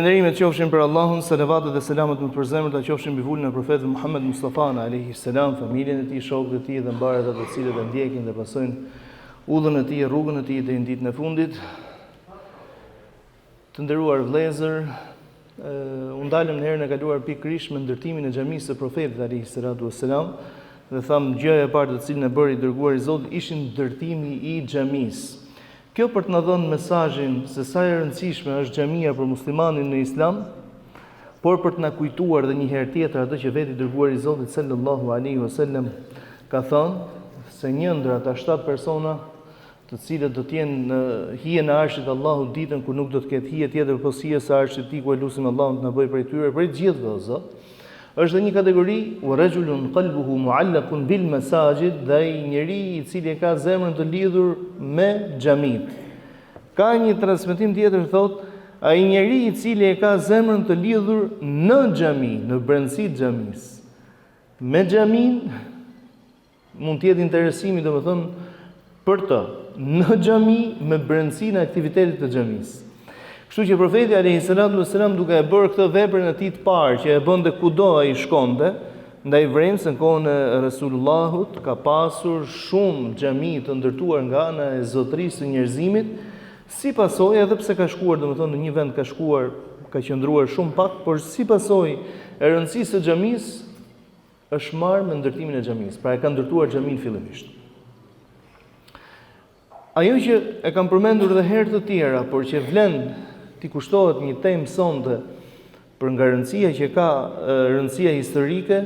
Falënderimet qofshin për Allahun, selavatet dhe selamet më të përzemërta qofshin mbi vullin e profetit Muhammed Mustafa alayhi salam, familjen e tij, shokët e tij dhe mbarët ato të cilët e ndjekin dhe pasojnë udhën e tij, rrugën e tij deri në ditën e fundit. Të nderuar vëllezër, u ndalëm në herën e kaluar pikërisht me ndërtimin e xhamisë së profetit alayhi salatu wassalam dhe tham gjëja e parë të cilën e bëri dërguari i Zotit ishin ndërtimi i xhamisë. Kjo për të na dhënë mesazhin se sa e rëndësishme është xhamia për muslimanin në Islam, por për të na kujtuar edhe një herë tjetër atë që veti dërguari i Zotit sallallahu alaihi wasallam ka thënë se një ndër ata 7 persona të cilët do të jenë në hijen e arshit të Allahut ditën kur nuk do të ketë hije tjetër pas hijes së arshit të tij, ku lutim Allahun të na bëjë prej tyre, prej gjithëve o Zot. Është dhe një kategori wa rajulun qalbuhu muallaqun bil masajid, dhe njeri i cili ka zemrën të lidhur me xhamit. Ka një transmetim tjetër thotë ai njeri i cili ka zemrën të lidhur në xhami, në brendësi të xhamisë. Me xhamin mund të jetë interesimi, domethënë, për të në xhami me brendësinë e aktivitetit të xhamisë. Kështu që profeti alayhi salatu wasalam duke e bërë këtë veprën e tij të parë që e bënte kudo ai shkonte, ndaj vremë se në kohën e Resulullahut ka pasur shumë xhami të ndërtuar nga ana e zotërisë së njerëzimit, si pasojë edhe pse ka shkuar, domethënë në një vend ka shkuar, ka qëndruar shumë pak, por si pasojë e rëndësisë së xhamisë është marrë me ndërtimin e xhamisë. Pra e ka ndërtuar xhamin fillimisht. Ajo që e kam përmendur dhe herë të tjera, por që vlen t'i kushtohet një temë sonte për nga rëndësia që ka rëndësia historike,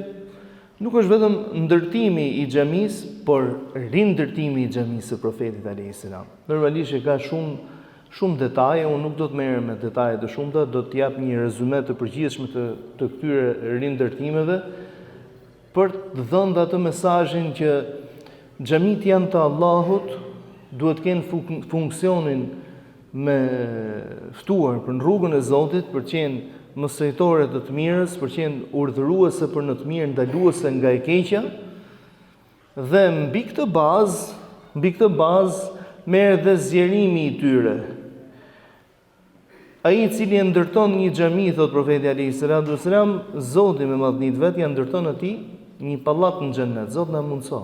nuk është vetëm ndërtimi i xhamisë, por rindërtimi i xhamisë së profetit alayhis salam. Normalisht ka shumë detaje, unë nuk do të merrem me detaje të shumta, do të jap një rezume të përgjithshëm të këtyre rindërtimeve për të dhënë atë mesazhin që xhamit janë të Allahut, duhet të kenë funksionin me ftuar për në rrugën e Zotit, për qenë mësejtore të të mirës, për qenë urdhëruese për në të mirë, ndaluese nga e keqja, dhe mbi këtë bazë merr dhe zgjerimi i tyre. Ai i cili e ndërton një xhami, thot profeti alayhi salatu wasalam, Zoti me madhnitë vet ja ndërton atij një pallat në xhennet. Zoti na mundso.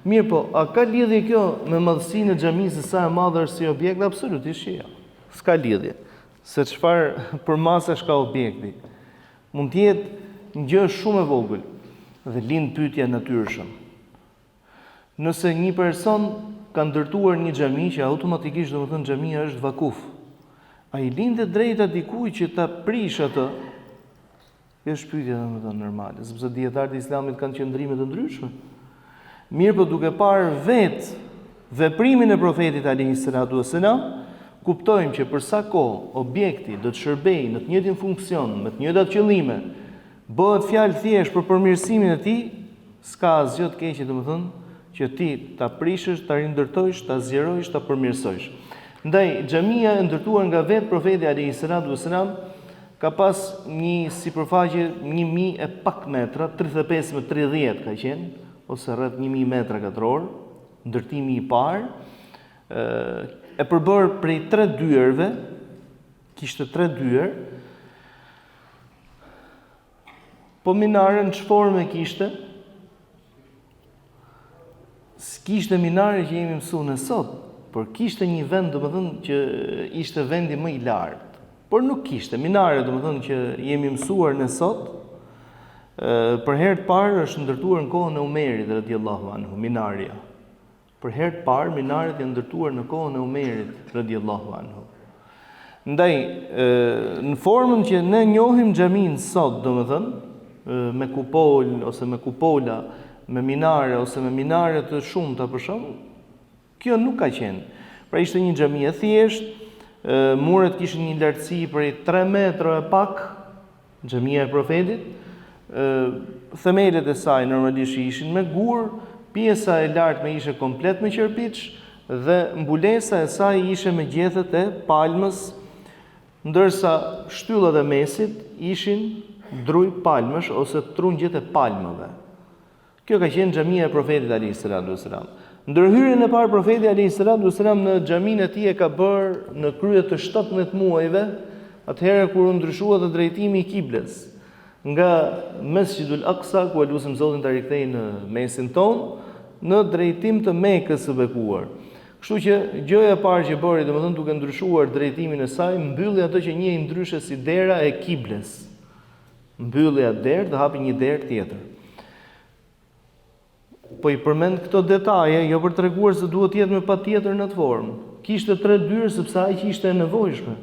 Mirë po, a ka lidhje kjo me madhësinë e xhamisë sa e madhe është si objekt? Absolutisht jo. S'ka lidhje. Se çfarë përmasash ka objekti. Mund të jetë një gjë shumë e vogël dhe lind pyetja natyrshëm. Nëse një person ka ndërtuar një xhami që automatikisht domethënë xhamia është vakuf, ai lindet drejta dikujt që ta prish atë? Është pyetja domethënë normale, sepse dietarët e Islamit kanë qëndrime të ndryshme. Mirë po duke parë vetë veprimin e profetit alayhi salatu wassalam, kuptojmë që për sa kohë objekti do të shërbejë në të njëjtin funksion, me të njëjtat qëllime, bëhet fjalë thjesht për përmirësimin e tij, s'ka asgjë të keqe domethënë që ti ta prishësh, ta rindërtojsh, ta zgjerosh, ta përmirësojsh. Ndaj xhamia e ndërtuar nga vetë profeti alayhi salatu wassalam ka pas një sipërfaqe 1000 e pak metra, 35 me 30 ka qenë, ose rreth 1000 metra katror, ndërtimi i parë, e përbërë prej 3 dyerve, kishte 3 dyer, po minaren ç'forme forme kishte? S'kishte minare që jemi mësuar në sot, por kishte një vend, domethënë që ishte vendi më i lartë. Por nuk kishte minare, domethënë që jemi mësuar në sot. Për herë të parë është ndërtuar në kohën e Umerit radhiyallahu anhu, minarja. Për herë të parë minaret janë ndërtuar në kohën e Umerit radhiyallahu anhu. Ndaj në formën që ne njohim xhamin sot, domethënë me kupol ose me kupola, me minare ose me minare të shumta për shembull, kjo nuk ka qenë. Pra ishte një xhami e thjeshtë, muret kishin një lartësi prej 3 metra e pak, xhamia e profetit. Themelet e saj normalisht ishin me gur, pjesa e lartme ishte komplet me qerpiç dhe mbulesa e saj ishte me gjethet e palmës, ndërsa shtyllat e mesit ishin druj palmësh ose trungjet e palmëve. Kjo ka qenë xhamia e profetit alayhi salatu wasalam. Ndërhyrjen e parë profeti alayhi salatu wasalam në xhaminë e tij e ka bërë në krye të 17 muajve atëherë kur u ndryshua dhe drejtimi i kibles nga Mesjidul Aqsa, ku e lutim Zotin ta rikthejë në mesin ton, në drejtim të Mekës së bekuar. Kështu që gjëja e parë që bëri, domethënë duke ndryshuar drejtimin e saj, mbylli ato që njeh ndryshe si dera e kibles. Mbylli atë derë dhe hapi një derë tjetër. Po i përmend këto detaje jo për treguar se duhet të jetë me patjetër në atë formë. Kishte 3 dyrë sepse ai kishte e nevojshme.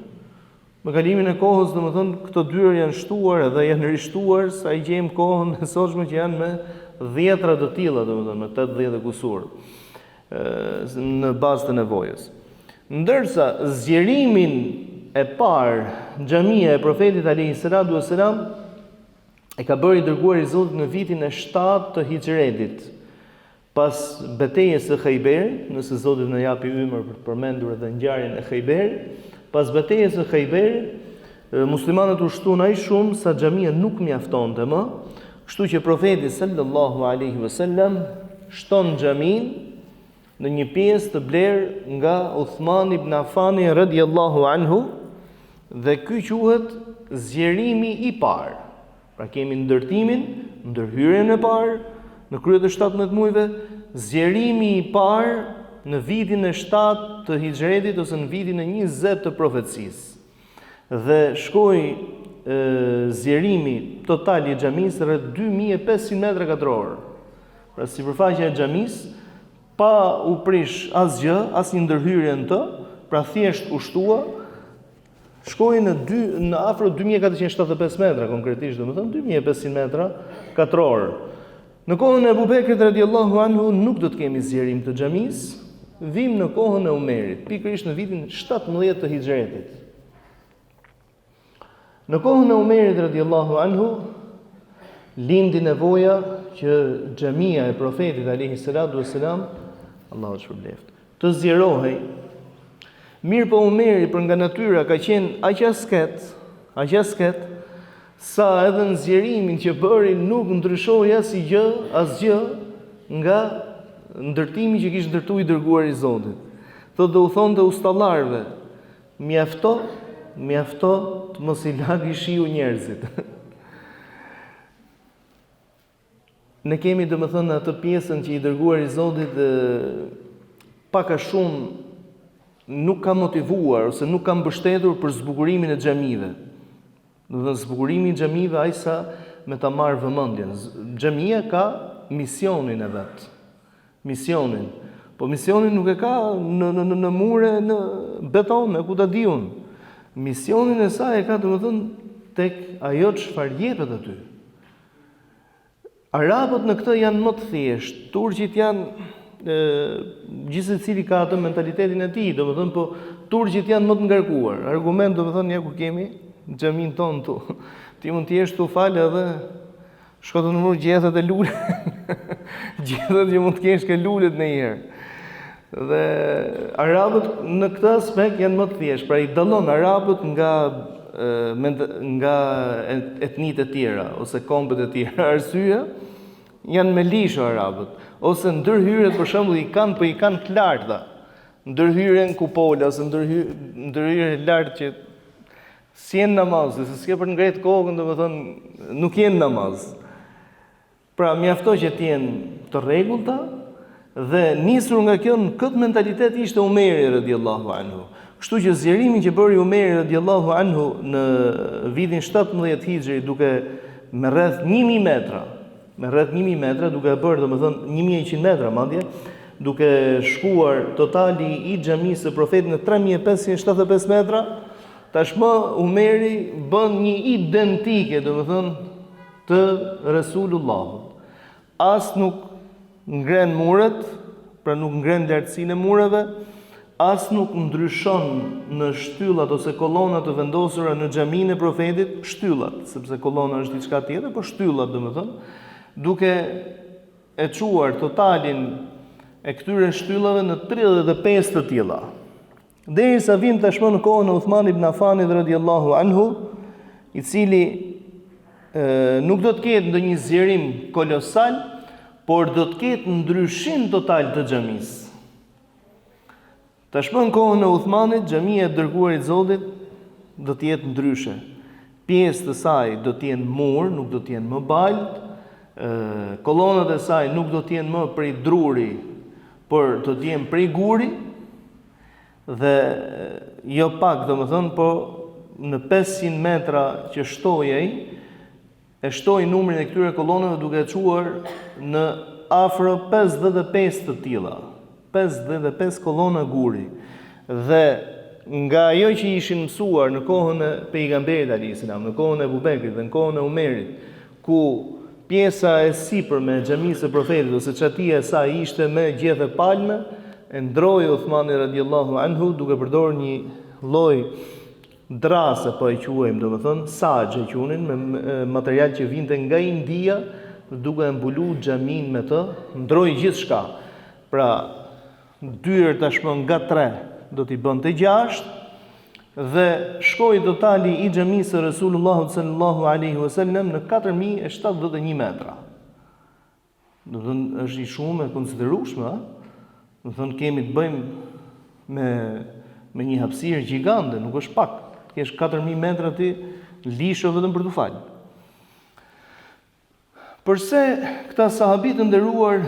Me kalimin e kohës, domethënë, këto dyrë janë shtuar edhe janë rishtuar, sa i gjejmë kohën e sotshme që janë me 10 të tilla, domethënë me 80 kusur në bazë të nevojës. Ndërsa zgjerimin e parë xhamia e profetit alayhi salatu wassalam e ka bërë i dërguari i Zotit në vitin e 7 të Hijretit, pas betejës së Khayberit, nëse Zoti na japi ymër për të përmendur edhe ngjarjen e Khayberit. Pas betejës së Khayberit, muslimanët u shtuan aq shumë sa xhamia nuk mjaftonte më, kështu që profeti sallallahu alaihi wasallam shton xhamin në një pjesë të blerë nga Uthman ibn Affani radhiyallahu anhu, dhe ky quhet zgjerimi i parë. Pra kemi ndërtimin, ndërhyrjen e parë në krye të 17 muajve, zgjerimi i parë në vitin e 7 të Hijretit ose në vitin e 20 të profecisë. Dhe shkoi zgjerimi total i xhamisë rreth 2500 metra katror. Pra sipërfaqja e xhamisë pa u prish asgjë, asnjë ndërhyrje në të, pra thjesht u shtua, shkoi në afro 2475 metra konkretisht, domethënë 2500 metra katror. Në kohën e Abu Bekrit radhiyallahu anhu nuk do të kemi zgjerim të xhamisë. Vim në kohën e Umerit, pikërisht në vitin 17 të Hijretit. Në kohën e Umerit radhiyallahu anhu lindi nevoja që xhamia e profetit alayhi salatu wassalam, Allahu shpërbleft, të zgjerohej. Mirë po Umeri për nga natyra ka qenë aq asket, sa edhe në zgjerimin që bëri nuk ndryshoi asgjë nga ndërtimi që kishte ndërtuar i dërguari i Zotit. Thotë u thonte ustallarëve, mjafto të mos i lagi shiu njerëzit. Ne kemi domethënë atë pjesën që i dërguari i Zotit pak a shumë nuk ka motivuar ose nuk ka mbështetur për zbukurimin e xhamive. Domethënë zbukurimi i xhamive aq sa me ta marrë vëmendjen. Xhamia ka misionin e vet. Po misionin nuk e ka në mure, në beton, ku ta di unë. Misionin e saj e ka domethënë tek ajo çfarë jepet aty. Arabët në këtë janë më të thjeshtë, turqit janë gjithë secili ka atë mentalitetin e tij, domethënë po turqit janë më të ngarkuar. Argument domethënë ja ku kemi xhamin ton tu. Ti mund të jesh tu fal edhe shko të numër gjethet e lulet. Gjethet që mund të kesh ke lulet në njëherë. Dhe arabët në këtë aspekt janë më të thjeshtë, pra i dallon arabët nga etnitë e tjera ose kombet e tjera. Arsyeja janë me lisho arabët, ose ndërhyrjet për shembull i kanë të larta. Ndërhyrjen kupola ose ndërhyrje lart që si janë namaz, se s'ke për ngret kokën, domethënë nuk janë namaz. Pra mjafto që të jenë të rregullta, dhe nisur nga kjo në këtë mentalitet ishte Umeri radhiyallahu anhu. Kështu që zgjerimin që bëri Umeri radhiyallahu anhu në vitin 17 Hijri duke me rreth 1000 metra, duke bërë domethënë 1100 metra madje, duke shkuar totali i xhamisë së profetit në 3575 metra, tashmë Umeri bën një identike domethënë të Resulullahut. As nuk ngren muret, pra nuk ngren lartësinë e mureve, as nuk ndryshon në shtyllat ose kolonat të vendosura në xhaminë e profetit, shtyllat, sepse kolona është diçka tjetër, por shtyllat domethënë, duke e çuar totalin e këtyre shtyllave në 35 të tilla. Derisa vim tashmë në kohën e Uthman ibn Affanit radhiyallahu anhu, i cili nuk do të ketë ndonjë zgjerim kolosal, por do të ketë ndryshim total të xhamisë. Tashmë në kohën e Uthmanit, xhamia e dërguarit Zotit do të jetë ndryshe. Pjesë të saj do të jenë mur, nuk do të jenë më balt, kolonat e saj nuk do të jenë më prej druri, por do të jenë prej guri, dhe jo pak, domethënë, po në 500 metra që shtojej, e shtoi numrin e këtyre kolonave duke e quar në afro 55 të tilla. 55 kolona guri. Dhe nga ajo që ishin mësuar në kohën e pejgamberit alayhis salam, në kohën e Abu Bekrit dhe në kohën e Umerit, ku pjesa e sipërme e xhamisë së profetit ose çatia e saj ishte me gjethe palme, e ndroi Uthmani radhiyallahu anhu duke përdorur një lloj drase, po e quajmë, domethënë saxhe qunin, me material që vinte nga India, duke e mbuluar xhamin me të, ndroi gjithçka. Pra, dyer tashmë nga 3 do t'i bënte 6, dhe shkoi totali i xhamisë së Resulullahut sallallahu alaihi wasallam në 4071 metra. Do të thënë është i shumë e konsiderueshme, do të thënë kemi të bëjmë me një hapësirë gjigande, nuk është pak. Kesh 4000 metra ti lisho vetëm për të falë. Përse këta sahabit të nderuar,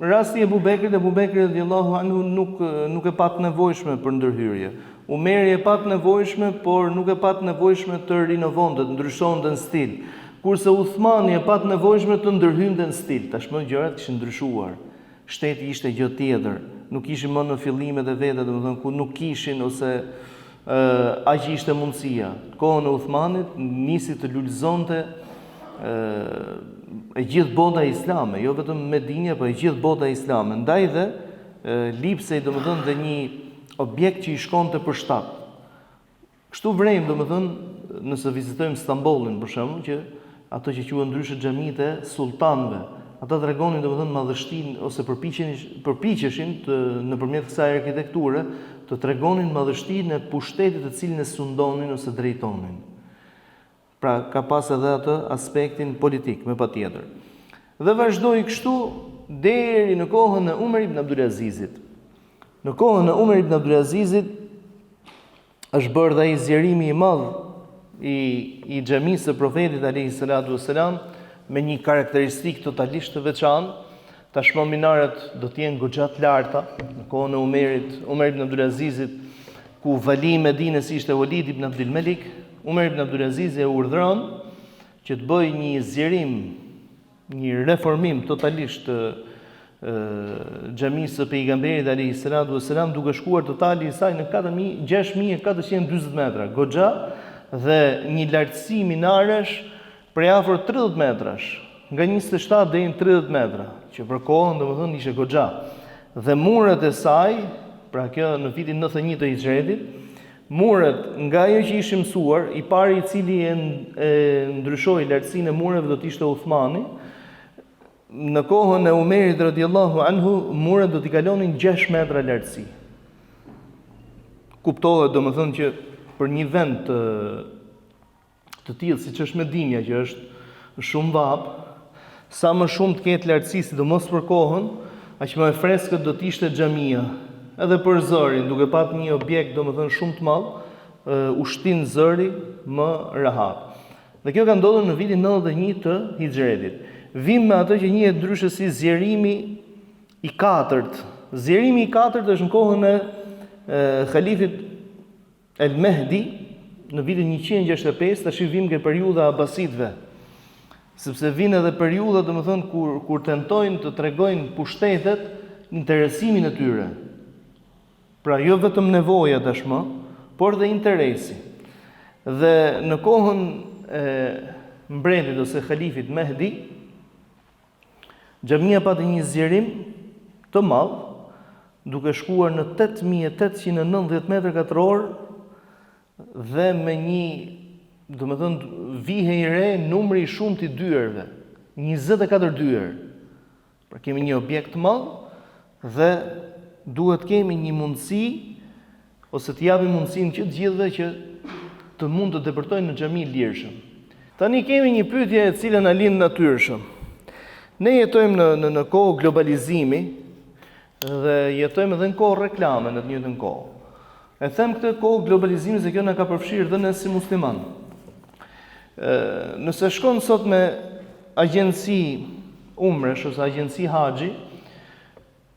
rasti e Abu Bekrit radhiyallahu anhu nuk e pat nevojshme për ndërhyrje. Umeri e pat nevojshme, por nuk e pat nevojshme të rinovonte, të ndryshonte në stil. Kurse Uthmani e pat nevojshme të ndërhynte në stil. Tashmë gjërat kishin ndryshuar. Shteti ishte gjë tjetër. Nuk ishin më në fillimet e veta, domethënë ku nuk kishin ose aq ishte mundësia. Kohën e Uthmanit nisi të lulëzonte e gjithë bota islame, jo vetëm Medinja, po e gjithë bota islame. Ndaj dhe lipsej domethënë dhe një objekt që i shkonte për shtat. Kështu vrejmë domethënë nëse vizitojmë Stambollin për shembull, që ato që quhen ndryshe xhamitë e sultanëve, ata tregonin domethënë madhështinë ose përpiqeshin nëpërmjet kësaj arkitekture të tregonin madhështinë e pushtetit të cilin e sundonin ose drejtonin. Pra ka pas edhe atë aspektin politik, me patjetër. Dhe vazhdoi kështu deri në kohën e Umar ibn Abdulazizit. Në kohën e Umar ibn Abdulazizit është bërë dhe ai zgjerimi i madh i xhamisë së profetit alayhi salatu wassalam, me një karakteristikë totalisht të veçantë. Tashmë minaret do të jenë goxha të larta. Në kohën e Umar ibn Abdulazizit, ku vali i Medinës ishte Walid ibn Abdul Malik, Umar ibn Abdulaziz e urdhëron që të bëjë një zgjerim, një reformim totalisht të xhamisë së pejgamberit alayhis salatu wassalam, duke shkuar totali i saj në 6440 metra goxha dhe një lartësi minaresh prej afër 30 metrash, nga 27 deri në 30 metra, që për kohën domethënë ishte goxha. Dhe muret e saj, pra kjo në vitin 91 të Hijretit, muret nga ajo që ishin mësuar, i pari i cili e ndryshoi lartësinë e mureve do të ishte Uthmani. Në kohën e Umerit radhiyallahu anhu, muret do t'i kalonin 6 metra lartësi. Kuptohet domethënë që për një vend të tillë siç është Medinja, që është shumë vap, sa më shumë të ketë lartësi, sidomos për kohën, aq më e freskët do të ishte xhamia. Edhe për zërin, duke pat një objekt domethënë shumë të madh, ushtin zëri më rehat. Dhe kjo ka ndodhur në vitin 91 të Hijretit. Vim me atë që njihet ndryshe si zgjerimi i 4. Zgjerimi i 4 është në kohën e Khalifit El Mehdi në vitin 165, tash vim ke periudha e Abasidëve. Sepse vjen edhe periudha domethënë kur tentojnë të tregojnë pushtetet interesimin e tyre. Pra jo vetëm nevoja tashmë, por dhe interesi. Dhe në kohën e mbretit ose Khalifit Mehdi, xhamia pati një zgjerim të madh, duke shkuar në 8890 metra katror dhe me një, domethënë, vihe i re numri i shumtë i dyerve, 24 dyer. Pra kemi një objekt të madh dhe duhet kemi një mundësi ose të japim mundësinë që të gjithëve që të mund të depërtojnë në xhami lirshëm. Tani kemi një pyetje e cila na lind natyrshëm. Ne jetojmë në kohë globalizimi dhe jetojmë edhe në kohë reklame në të njëjtën kohë. E them këtë kohë globalizimi se kjo na ka përfshirë dhe ne si musliman. Nëse shkon sot me agjenci umresh ose agjenci haxhi,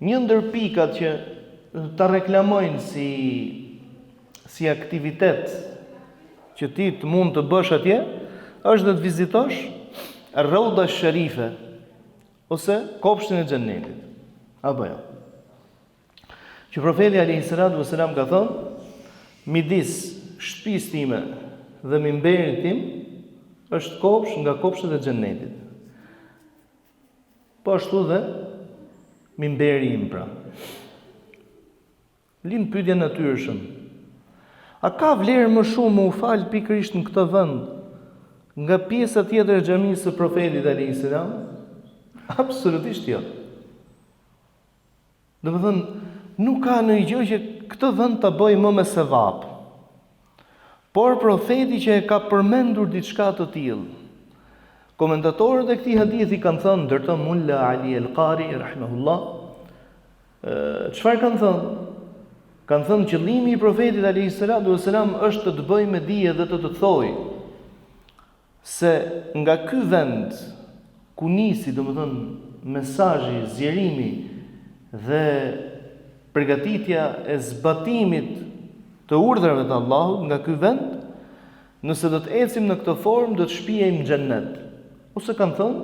një ndër pikat që ta reklamojnë si aktivitet që ti të mund të bësh atje, është dhe të vizitosh Rauda Sharife ose kopshtin e xhennetit. Apo jo. Që profeti alayhi salatu vesselam ka thënë, midis shtëpisë time dhe mimberit tim është kopsh nga kopshtet e xhennetit. Po ashtu dhe mimberi im pra. Lind pyetja natyrshëm. A ka vlerë më shumë më u fal pikërisht në këtë vend nga pjesa tjetër e xhamisë së profetit alayhi salam? Absolutisht jo. Domethënë, nuk ka në gjë që këtë vend ta bëj më me sevap. Por profeti që e ka përmendur diçka të tillë. Komentatorët e këtij hadithi kanë thënë, ndërto Mulla Ali al-Qari rahimahullah, çfarë kanë thënë? Kanë thënë qëllimi i profetit alayhi salatu vesselam është të bëj me dije dhe të thojë se nga ky vend ku nisi, domethënë, mesazhi, zgjerimi dhe përgatitja e zbatimit të urdhrave të Allahut nga ky vend, nëse do të ecim në këtë formë, do të shpijejmë në xhennet. Ose kanë thënë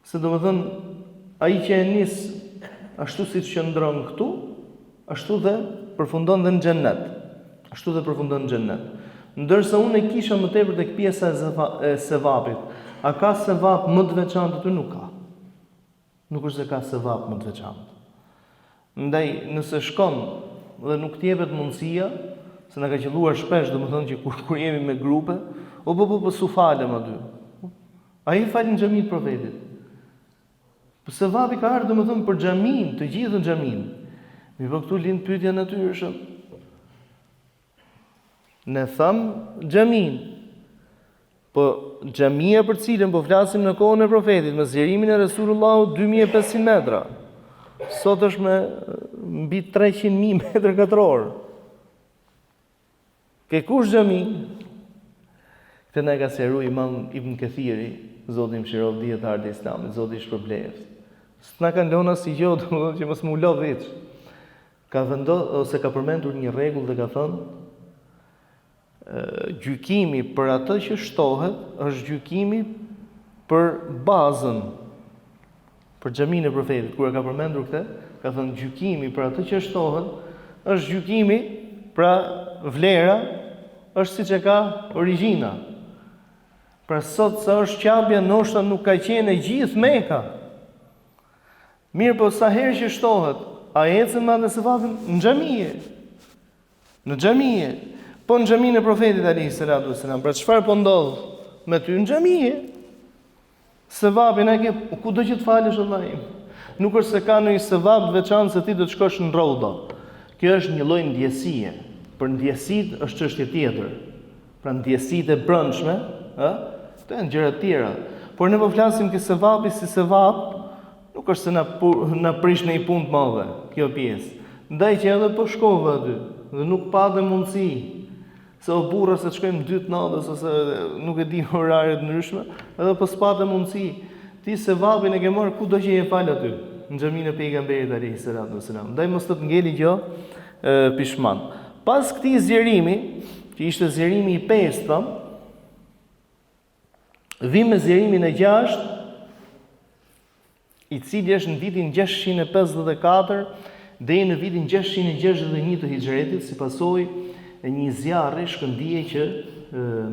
se domethënë ai që e nis ashtu siç qëndron këtu, ashtu dhe përfundon dhe në xhennet. Ashtu dhe përfundon në xhennet. Ndërsa unë e kisha më tepër tek pjesa e sevapit. A ka sevap më të veçantë aty? Nuk ka. Nuk është se ka sevap më të veçantë. Ndaj, nëse shkon dhe nuk t'jepet mundësia, se na ka qelluar shpesh, domethënë që kur jemi me grupe, po su falem aty. Ai falin në xhamin e profetit. Po sevapi ka ardhur domethënë për xhamin, të gjithë në xhamin. Mirë, këtu lind pyetja natyrshëm. Ne tham xhamin. Po xhamia për cilën po flasim në kohën e profetit, me zgjerimin e Resulullahu 2500 metra. Sot është me mbi 300.000 metra katror. Ke kush xhami? Këtë na ka sqaruar Imam Ibn Kathiri, Zoti mëshiroj dietar të Islamit, Zoti shpërbleft. S'na kanë lënë as gjë, domethënë që mos më ulë veç. Ka vendosur ose ka përmendur një rregull dhe ka thënë, gjykimi për atë që shtohet është gjykimi për bazën, për xhamin e profetit. Kur e ka përmendur këtë, ka thënë gjykimi për atë që shtohet është gjykimi, pra vlera është siç e ka origjina. Pra sot sa është qabja, ndoshta nuk ka qenë e gjithë Mekka. Mirë, po sa herë që shtohet, a ecën me atë sevapin në xhamie? Në xhamie. Po në xhamin e profetit alayhi salatu vesselam, pra çfarë po ndodh me ty në xhamie? Sevapin e ke kudo që të falësh Allahin. Nuk është se ka ndonjë sevap të veçantë se ti do të shkosh në Rauda. Kjo është një lloj ndjesie. Për ndjesitë është çështje tjetër. Pra ndjesitë e brendshme, këto janë gjëra të tjera. Por ne po flasim që sevapi si sevap nuk është se na prish në një punë të madhe, kjo pjesë. Ndaj që edhe po shkova aty dhe nuk patë mundësi se o burra se të shkojmë 2 natës ose nuk e di orare të ndryshme, edhe po s'patë mundësi. Ti sevapin e ke marrë kudo që je fal aty, në xhamin e pejgamberit alayhi salatu wasalam. Ndaj mos të ngeli gjë pishman. Pas këtij zgjerimi, që ishte zgjerimi i 5, vim me zgjerimin e 6, i cili është në vitin 654 deri në vitin 661 të Hijretit, si pasojë e një zjarri shkëndije që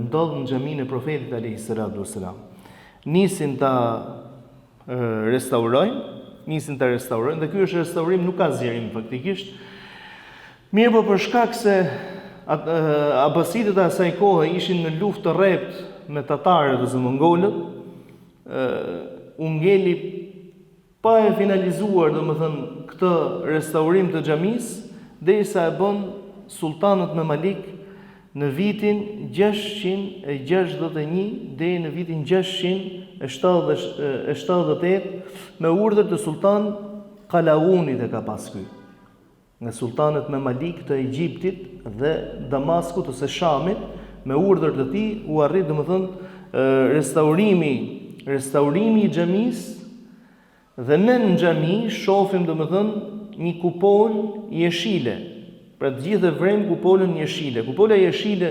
ndodh në xhamin e profetit alayhi salatu wasalam. Nisin ta restaurojnë dhe ky është restaurim, nuk ka zgjerim faktikisht. Mirë, po për shkak se abasidët e asaj kohe ishin në luftë të rrept me tatarët ose mongolët, u ngeli pa e finalizuar, domethënë, këtë restaurim të xhamisë, derisa e bën sultanët Memalik në vitin 661 deri në vitin 678 me urdhër të sultan Kalaunit e ka pas ky. nga sultanët Memalik të Egjiptit dhe Damaskut ose Shamit, me urdhër të tij u arrit restaurimi i xhamisë, dhe ne në xhami shohim një kupol jeshile. Pra të gjithë e vrem kupolën jeshile. Kupola jeshile,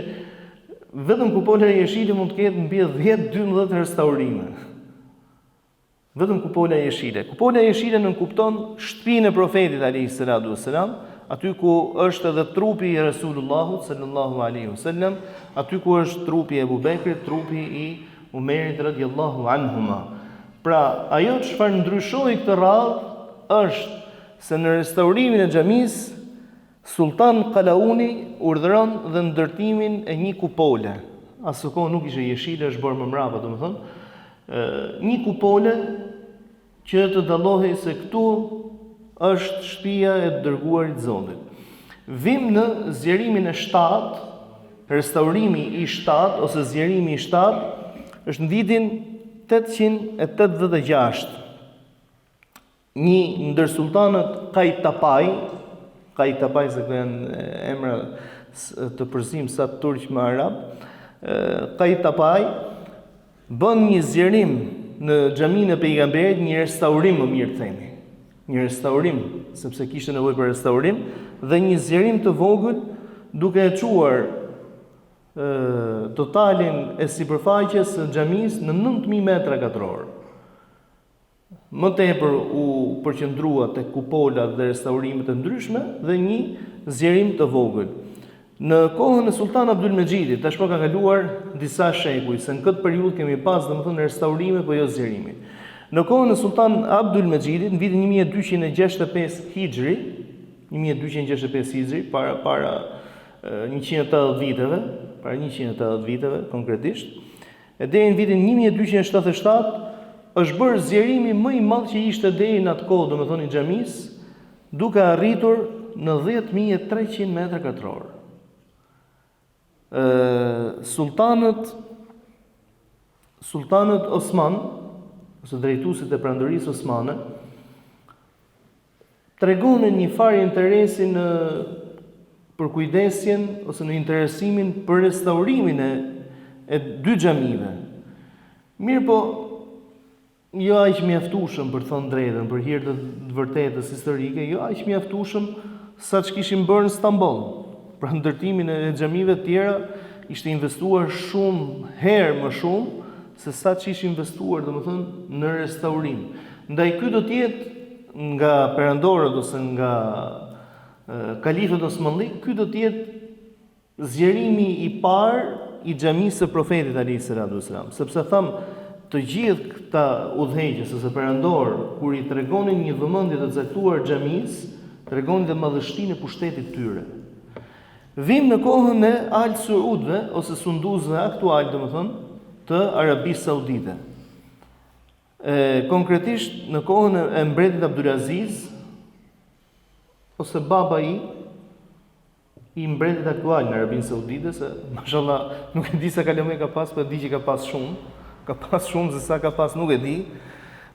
vetëm kupola jeshile mund të ketë mbi 10-12 restaurime. Vetëm kupola jeshile. Kupola jeshile nënkupton shtëpinë e profetit alayhis salatu wassalam, aty ku është edhe trupi i Resulullahut sallallahu alaihi wasallam, aty ku është trupi i Abu Bekrit, trupi i Umerit radhiyallahu anhuma. Pra, ajo çfarë ndryshoi këtë radhë është se në restaurimin e xhamisë Sultan Kalauni urdhëron dhe ndërtimin e një kupole. Asë kohë nuk ishte jeshile, është bërë më mbrapa, domethënë, një kupole që të dallohej se këtu është shtëpia e dërguarit Zotit. Vim në zgjerimin e 7, restaurimi i 7 ose zgjerimi i 7 është në vitin 886. Një ndër sultanët Kajtapaj, se këto janë emra të përzim sa turq me arab, Kajtapaj bën një zgjerim në xhaminë e pejgamberit, një restaurim më mirë themi. Një restaurim, sepse kishte nevojë për restaurim, dhe një zgjerim të vogël duke e çuar totalin e sipërfaqes së xhamisë në 9000 metra katror. Më tepër u përqendrua tek kupolat dhe restaurimet e ndryshme dhe një zgjerim të vogël. Në kohën e Sultan Abdulmexhidit, tashmë ka kaluar disa shekuj, se në këtë periudhë kemi pas domethënë restaurime po jo zgjerime. Në kohën e Sultan Abdulmexhidit, në vitin 1265 Hijri, 1265 Hijri, para 180 viteve, para 180 viteve konkretisht, e deri në vitin 1277 është bërë zgjerimi më i madh që ishte deri në atë kohë, domethënë i xhamisë, duke arritur në 10.300 metra katror. Sultanët Osman, ose drejtuesit e prandorisë osmane, tregonin një farë interesi në përkujdesjen ose në interesimin për restaurimin e 2 xhamive. Mirë po, jo aq mjaftueshëm për thënë drejtën, për hir të vërtetës historike, jo aq mjaftueshëm sa ç'kishin bërë në Stamboll. Pra ndërtimin e xhamive të tjera ishte investuar shumë herë më shumë se sa ç'ishin investuar domethënë në restaurim. Ndaj ky do të jetë nga perandorët ose nga kalifët osmanlik, ky do të jetë zgjerimi i parë i xhamisë së profetit alayhis salam, sepse thamë të gjithë këta udhëheqës ose perandor, kur i tregonin një vëmendje të caktuar xhamisë, tregonin dhe madhështinë e pushtetit tyre. Vim në kohën e Al Saudëve ose sunduzëve aktual, domethënë, të Arabisë Saudite. Konkretisht në kohën e mbretit Abdulaziz ose baba i mbretit aktual në Arabinë Saudite, se mashallah nuk e di sa kalame ka pas, por di që ka pas shumë. Ka pas shumë, se sa ka pas nuk e di,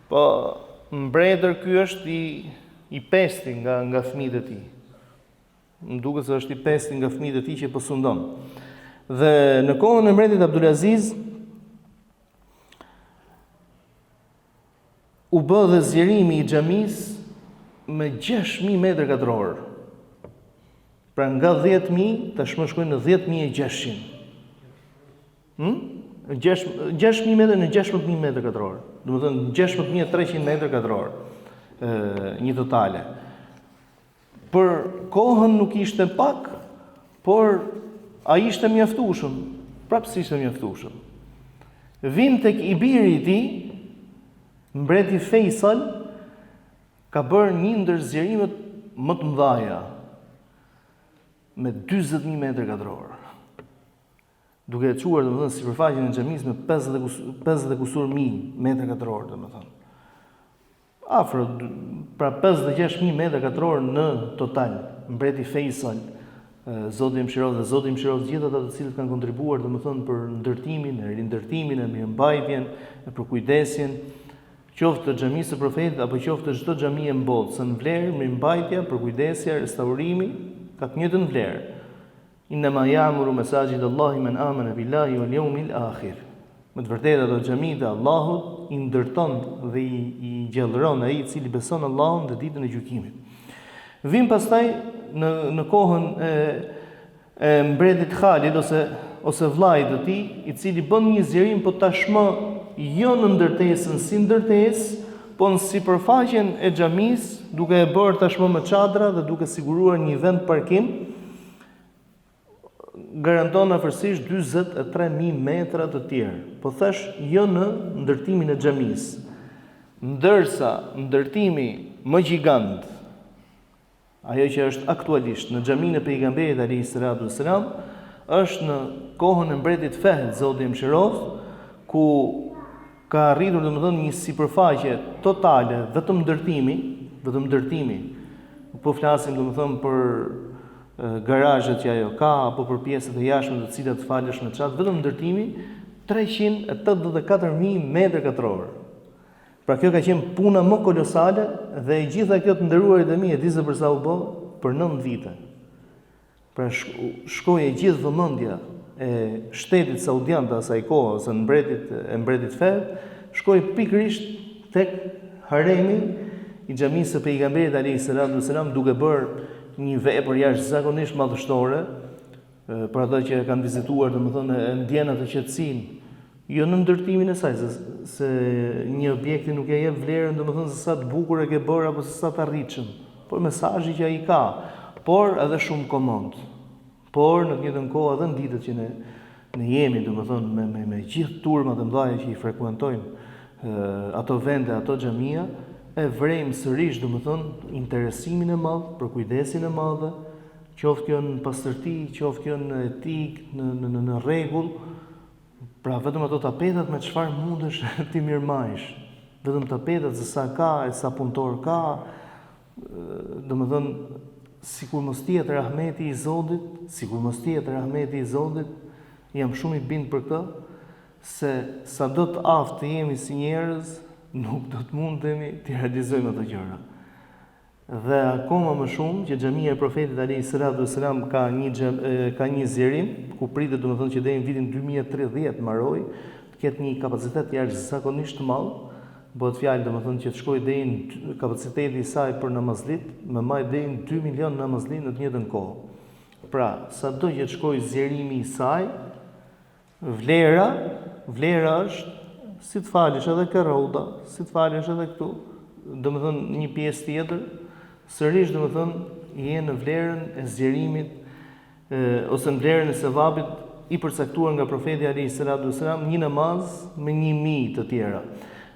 po mbretër ky është i pesti nga fëmijët e tij. Më duket se është i pesti nga fëmijët e tij që po sundon. Dhe në kohën e mbretit Abdulaziz u bë dhe zgjerimi i xhamisë me 6.000 metra katror. Pra nga 10.000 tashmë shkojnë në 10.600. 6.000 metra në 16.000 metra katror. Domethënë 16.300 metra katror një totale. Për kohën nuk ishte pak, por ai ishte mjaftueshëm, prapë ishte mjaftueshëm. Vim tek i biri i tij, mbreti Faisal, ka bërë një ndër zgjerimet më të mëdha me 40.000 metra katror. Duke e çuar domethënë sipërfaqen e xhamisë me 50 kusur mijë metra katror, domethënë. Afër pra 56.000 metra katror në total. Mbreti Faisal, Zoti i mëshiroft dhe Zoti i mëshiroft gjithë ata të cilët kanë kontribuar domethënë për ndërtimin, rindërtimin, e mirëmbajtjen, e përkujdesjen, qoftë të xhamisë së Profetit apo qoftë të çdo xhamie në botë, së në vlerë, mirëmbajtja, përkujdesja, restaurimi ka të njëjtën vlerë. Innama ya'muru masajid Allahi man amana billahi wal yawmil akhir. Me të vërtetë ato xhamitë e Allahut i ndërton dhe i gjallëron ai i cili beson Allahun dhe ditën e gjykimit. Vim pastaj në kohën e mbretit Khalid ose vllait të tij, i cili bën një zgjerim, po tashmë jo në ndërtesën si ndërtesë, po në sipërfaqen e xhamisë, duke e bërë tashmë me çadra dhe duke siguruar një vend parkim, garanton afërsisht 43.000 metra të tjerë. Po thash jo në ndërtimin e xhamisë. Ndërsa ndërtimi më gjigant, ajo që është aktualisht në xhaminë e pejgamberit alayhis salam, është në kohën e mbretit Fehd, Zoti i mëshiroft, ku ka arritur domethënë një sipërfaqe totale vetëm ndërtimi. Po flasim domethënë për garazhet që ajo ka apo për pjesët e jashtme të cilat falesh me çat, vetëm ndërtimi 384.000 metër katror. Pra kjo ka qenë puna më kolosale dhe e gjitha kjo të nderuarit e mi e di se për sa u bë, për 9 vite. Pra shkoi e gjithë vëmendja e shtetit saudian të asaj kohe ose mbretit Fehd, shkoi pikërisht tek haremi i xhamisë së pejgamberit alayhis salam, duke bërë një vepër jashtëzakonisht madhështore për ata që kanë vizituar, domethënë e ndjen atë qetësinë, jo në ndërtimin e saj, se një objekti nuk e jep vlerën domethënë se sa të bukur e ke bërë apo se sa të arritshëm, por mesazhi që ai ka, por edhe shumë komod. Por në të njëjtën kohë edhe në ditët që ne jemi domethënë me gjithë turmat e mëdha që i frekuentojnë ato vende, ato xhamia, e vrejmë sërish domethënë interesimin e madh, për kujdesin e madh, qoftë kjo në pastërti, qoftë kjo në etik, në rregull. Pra vetëm ato tapetat me çfarë mundesh ti mirëmajsh. Vetëm tapetat se sa ka, e sa punëtor ka, domethënë sikur mos tjetë rahmeti i Zotit, jam shumë i bind për këtë, se sa do të aftë të jemi si njerëz, nuk do të mundemi të realizojmë ato gjëra. Dhe akoma më shumë që xhamia e Profetit alayhis salam ka një zgjerim ku pritet domethënë që deri në vitin 2030 mbaroj të ketë një kapacitet jashtëzakonisht të madh, bëhet fjalë domethënë që të shkojë deri në kapaciteti i saj për namazlit, me maj deri në 2 milion namazlit në të njëjtën kohë. Pra, sado që të shkojë zgjerimi i saj, vlera është si të falësh edhe ke rroda, si të falësh edhe këtu, domethënë një pjesë tjetër, sërish domethënë je në vlerën e zgjerimit ose në vlerën e sevapit i përcaktuar nga Profeti alayhis salam, një namaz me 1000 të tjera.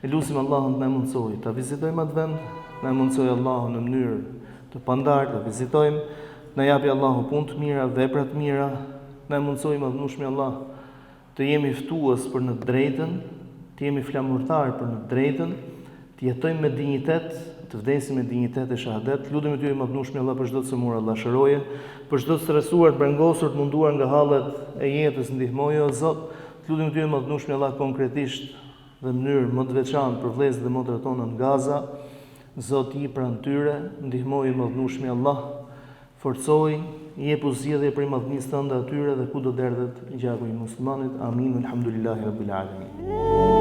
E lutim Allahun të na mundsojë ta vizitojmë atë vend, na mundsojë Allahu në mënyrë të pandarë ta vizitojmë, na japi Allahu punë të mira, vepra të mira, na mundsojë madhnushmi Allah të jemi ftues për në drejtën, të jemi flamurtar për në drejtën, të jetojmë me dinjitet, të vdesim me dinjitet e shahadet. Lutemi ty madhnushmi Allah për çdo të sëmur Allah shëroje, për çdo të stresuar, të brengosur, të munduar nga hallet e jetës ndihmoje o Zot. Lutemi ty madhnushmi Allah konkretisht dhe në mënyrë më të veçantë për vëllezërit dhe motrat tona në Gaza. Zoti i pranë tyre, ndihmoje madhnushmi Allah, forcoj, jepu zgjedhje për madhnisë tënde atyre dhe kudo derdhet gjaku i muslimanit. Amin. Alhamdulillahi rabbil alamin.